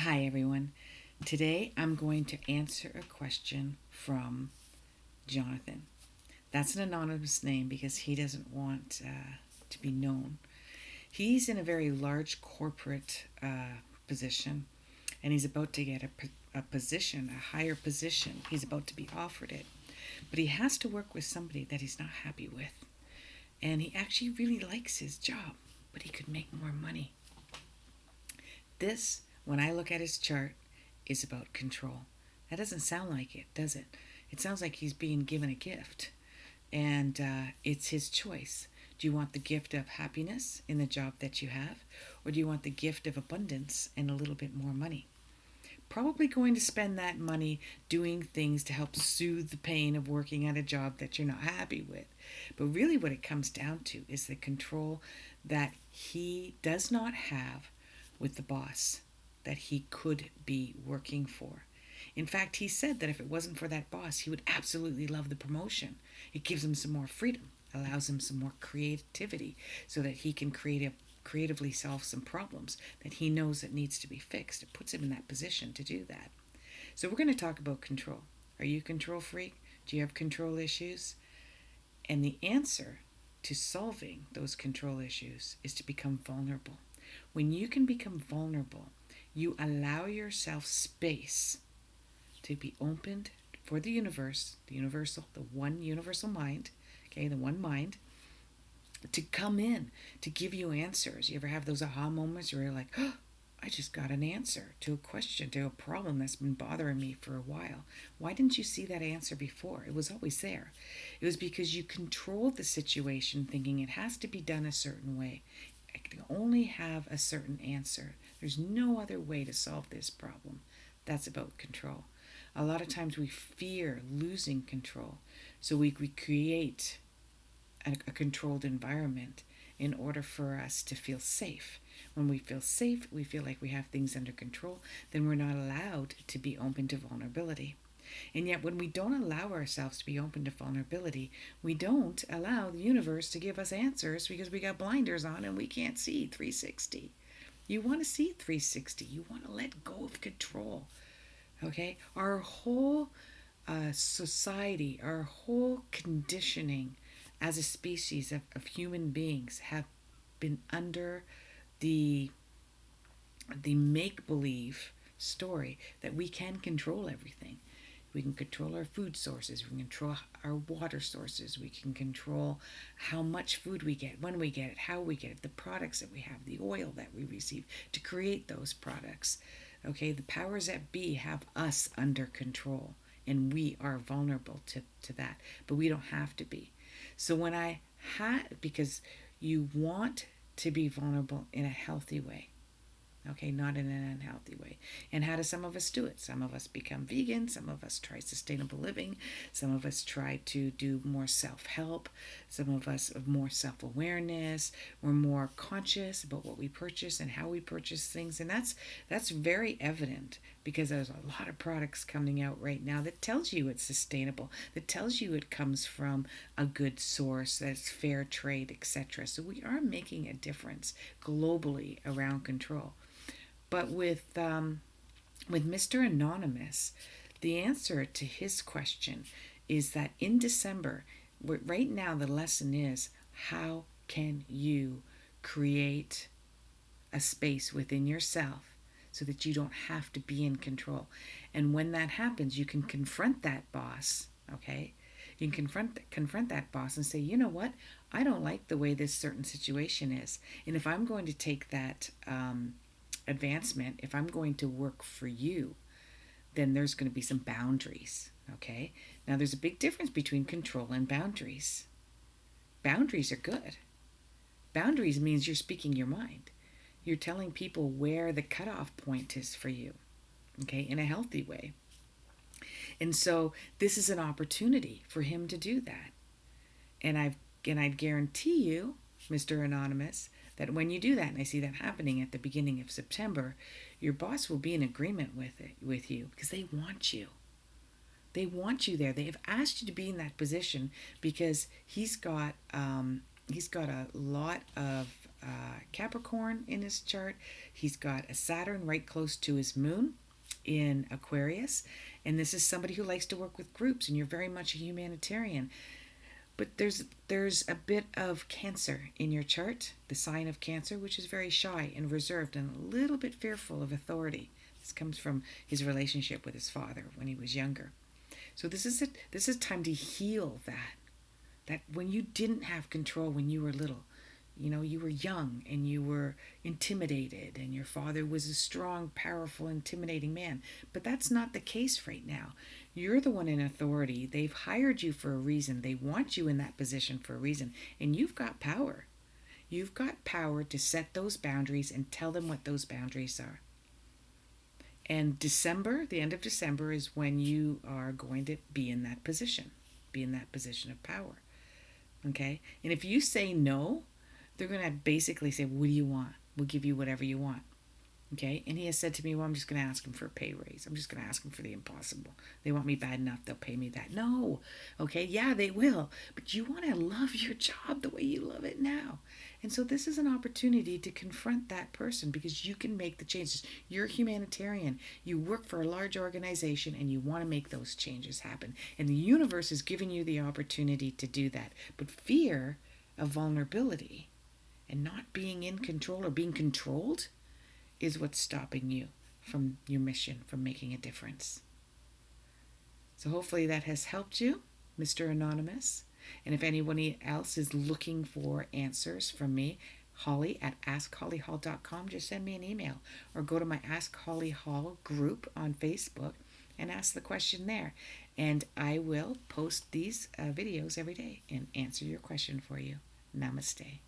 Hi, everyone. Today I'm going to answer a question from Johnathan. That's an anonymous name because he doesn't want to be known. He's in a very large corporate position and he's about to get a position, a higher position. He's about to be offered it. But he has to work with somebody that he's not happy with. And he actually really likes his job, but he could make more money. This, when I look at his chart, is about control. That doesn't sound like it, does it? It sounds like he's being given a gift, and it's his choice. Do you want the gift of happiness in the job that you have, or do you want the gift of abundance and a little bit more money? Probably going to spend that money doing things to help soothe the pain of working at a job that you're not happy with. But really, what it comes down to is the control that he does not have with the boss that he could be working for. In fact, he said that if it wasn't for that boss, he would absolutely love the promotion. It gives him some more freedom, allows him some more creativity so that he can creatively solve some problems that he knows that needs to be fixed. It puts him in that position to do that. So we're going to talk about control. Are you a control freak? Do you have control issues? And the answer to solving those control issues is to become vulnerable. When you can become vulnerable, you allow yourself space to be opened for the universe, the universal, the one universal mind, okay, the one mind, to come in, to give you answers. You ever have those aha moments where you're like, oh, I just got an answer to a question, to a problem that's been bothering me for a while. Why didn't you see that answer before? It was always there. It was because you controlled the situation thinking it has to be done a certain way. I can only have a certain answer. There's no other way to solve this problem. That's about control. A lot of times we fear losing control, so we create a controlled environment in order for us to feel safe. When we feel safe, we feel like we have things under control, then we're not allowed to be open to vulnerability. And yet, when we don't allow ourselves to be open to vulnerability, we don't allow the universe to give us answers because we got blinders on and we can't see 360. You want to see 360. You want to let go of control. Okay? Our whole society, our whole conditioning as a species of human beings have been under the make-believe story that we can control everything. We can control our food sources. We can control our water sources. We can control how much food we get, when we get it, how we get it, the products that we have, the oil that we receive to create those products. Okay, the powers that be have us under control, and we are vulnerable to that, but we don't have to be. So when because you want to be vulnerable in a healthy way, okay, not in an unhealthy way. And how do some of us do it? Some of us become vegan, some of us try sustainable living, some of us try to do more self-help, some of us have more self-awareness, we're more conscious about what we purchase and how we purchase things. And that's very evident because there's a lot of products coming out right now that tells you it's sustainable, that tells you it comes from a good source, that's fair trade, etc. So we are making a difference globally around control. But with Mr. Anonymous, the answer to his question is that in December, right now the lesson is how can you create a space within yourself so that you don't have to be in control. And when that happens, you can confront that boss, okay? You can confront that boss and say, you know what? I don't like the way this certain situation is. And if I'm going to take that advancement, if I'm going to work for you, then there's going to be some boundaries, okay? Now, there's a big difference between control and boundaries. Boundaries are good. Boundaries means you're speaking your mind. You're telling people where the cutoff point is for you, okay, in a healthy way. And so this is an opportunity for him to do that. And I'd guarantee you, Mr. Anonymous, that when you do that, and I see that happening at the beginning of September, your boss will be in agreement with you because they want you. They want you there. They have asked you to be in that position because he's got a lot of Capricorn in his chart. He's got a Saturn right close to his moon in Aquarius. And this is somebody who likes to work with groups, and you're very much a humanitarian. But there's a bit of Cancer in your chart, the sign of Cancer, which is very shy and reserved and a little bit fearful of authority. This comes from his relationship with his father when he was younger. So this is time to heal that when you didn't have control when you were little. You were young and you were intimidated, and your father was a strong, powerful, intimidating man. But that's not the case right now. You're the one in authority. They've hired you for a reason. They want you in that position for a reason. And you've got power. You've got power to set those boundaries and tell them what those boundaries are. And December, the end of December, is when you are going to be in that position of power. Okay? And if you say no, they're going to basically say, what do you want? We'll give you whatever you want. Okay? And he has said to me, well, I'm just going to ask him for a pay raise. I'm just going to ask him for the impossible. They want me bad enough, they'll pay me that. No. Okay? Yeah, they will. But you want to love your job the way you love it now. And so this is an opportunity to confront that person, because you can make the changes. You're a humanitarian. You work for a large organization and you want to make those changes happen. And the universe is giving you the opportunity to do that. But fear of vulnerability and not being in control or being controlled is what's stopping you from your mission, from making a difference. So hopefully that has helped you, Mr. Anonymous. And if anyone else is looking for answers from me, Holly at askhollyhall.com, just send me an email or go to my Ask Holly Hall group on Facebook and ask the question there. And I will post these videos every day and answer your question for you. Namaste.